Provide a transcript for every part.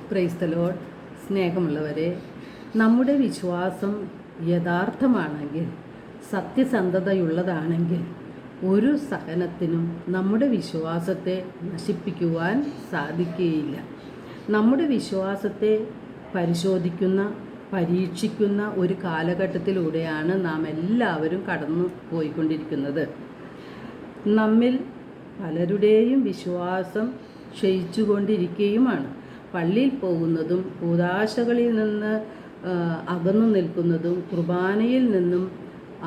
Praise the Lord. സ്നേഹമുള്ളവരെ, നമ്മുടെ വിശ്വാസം യഥാർത്ഥമാണെങ്കിൽ, സത്യസന്ധതയുള്ളതാണെങ്കിൽ, ഒരു സഹനത്തിനും നമ്മുടെ വിശ്വാസത്തെ നശിപ്പിക്കുവാൻ സാധിക്കുകയില്ല. നമ്മുടെ വിശ്വാസത്തെ പരിശോധിക്കുന്ന, പരീക്ഷിക്കുന്ന ഒരു കാലഘട്ടത്തിലൂടെയാണ് നാം എല്ലാവരും കടന്നു പോയിക്കൊണ്ടിരിക്കുന്നത്. നമ്മിൽ പലരുടെയും വിശ്വാസം ക്ഷയിച്ചുകൊണ്ടിരിക്കുകയുമാണ്. പള്ളിയിൽ പോകുന്നതും കൂദാശകളിൽ നിന്ന് അകന്നു നിൽക്കുന്നതും കുർബാനയിൽ നിന്നും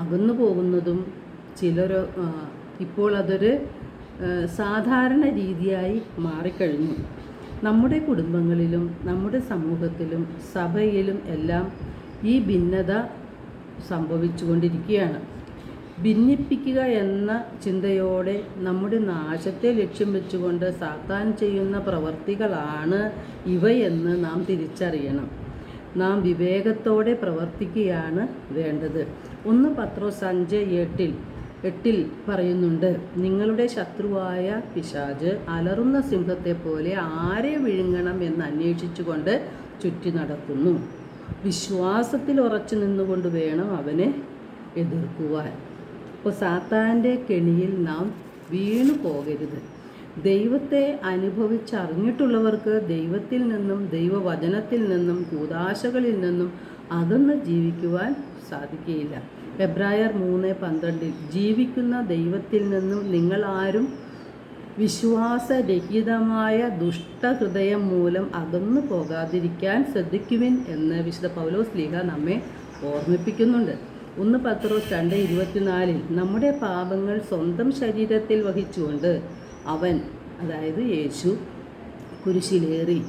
അകന്നു പോകുന്നതും ഇപ്പോൾ അതൊരു സാധാരണ രീതിയായി മാറിക്കഴിഞ്ഞു. നമ്മുടെ കുടുംബങ്ങളിലും നമ്മുടെ സമൂഹത്തിലും സഭയിലും എല്ലാം ഈ ഭിന്നത സംഭവിച്ചുകൊണ്ടിരിക്കുകയാണ്. ഭിന്നിപ്പിക്കുക എന്ന ചിന്തയോടെ നമ്മുടെ നാശത്തെ ലക്ഷ്യം വെച്ചുകൊണ്ട് സാത്താൻ ചെയ്യുന്ന പ്രവർത്തികളാണ് ഇവയെന്ന് നാം തിരിച്ചറിയണം. നാം വിവേകത്തോടെ പ്രവർത്തിക്കുകയാണ് വേണ്ടത്. 1 പത്രോസ് 5:8 പറയുന്നുണ്ട്, നിങ്ങളുടെ ശത്രുവായ പിശാച് അലറുന്ന സിംഹത്തെ പോലെ ആരെ വിഴുങ്ങണം എന്ന് അന്വേഷിച്ചുകൊണ്ട് ചുറ്റി നടക്കുന്നു. വിശ്വാസത്തിൽ ഉറച്ചു നിന്നുകൊണ്ട് വേണം അവനെ എതിർക്കുവാൻ. അപ്പോൾ സാത്താൻ്റെ കെണിയിൽ നാം വീണു പോകരുത്. ദൈവത്തെ അനുഭവിച്ചറിഞ്ഞിട്ടുള്ളവർക്ക് ദൈവത്തിൽ നിന്നും, ദൈവവചനത്തിൽ നിന്നും, കൂദാശകളിൽ നിന്നും അകന്ന് ജീവിക്കുവാൻ സാധിക്കുകയില്ല. എബ്രായർ 3:12 ജീവിക്കുന്ന ദൈവത്തിൽ നിന്നും നിങ്ങൾ ആരും വിശ്വാസരഹിതമായ ദുഷ്ടഹൃദയം മൂലം അകന്നു പോകാതിരിക്കാൻ ശ്രദ്ധിക്കുവിൻ എന്ന് വിശുദ്ധ പൗലോസ് ശ്ലീഹ നമ്മെ ഓർമ്മിപ്പിക്കുന്നുണ്ട്. 1 പത്രോസ് 2:24 നമ്മുടെ പാപങ്ങൾ സ്വന്തം ശരീരത്തിൽ വഹിച്ചുകൊണ്ട് അവൻ, അതായത് യേശു, കുരിശിലേറി.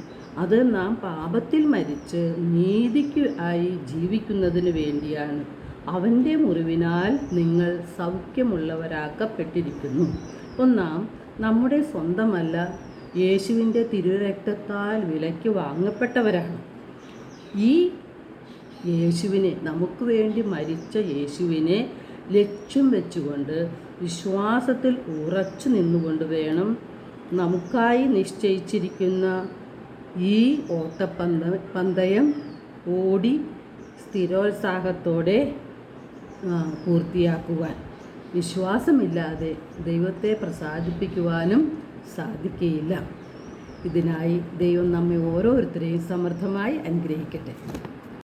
അത് നാം പാപത്തിൽ മരിച്ച് നീതിക്ക് ആയി ജീവിക്കുന്നതിന് വേണ്ടിയാണ്. അവൻ്റെ മുറിവിനാൽ നിങ്ങൾ സൗഖ്യമുള്ളവരാക്കപ്പെട്ടിരിക്കുന്നു. നാം നമ്മുടെ സ്വന്തമല്ല, യേശുവിൻ്റെ തിരുരക്തത്താൽ വിലയ്ക്ക് വാങ്ങപ്പെട്ടവരാണ്. ഈ യേശുവിനെ, നമുക്ക് വേണ്ടി മരിച്ച യേശുവിനെ ലക്ഷ്യം വെച്ചുകൊണ്ട് വിശ്വാസത്തിൽ ഉറച്ചു നിന്നുകൊണ്ട് വേണം നമുക്കായി നിശ്ചയിച്ചിരിക്കുന്ന ഈ ഓട്ടപ്പന്തയം ഓടി സ്ഥിരോത്സാഹത്തോടെ പൂർത്തിയാക്കുവാൻ. വിശ്വാസമില്ലാതെ ദൈവത്തെ പ്രസാദിപ്പിക്കുവാനും സാധിക്കുകയില്ല. ഇതിനായി ദൈവം നമ്മെ ഓരോരുത്തരെയും സമൃദ്ധമായി അനുഗ്രഹിക്കട്ടെ.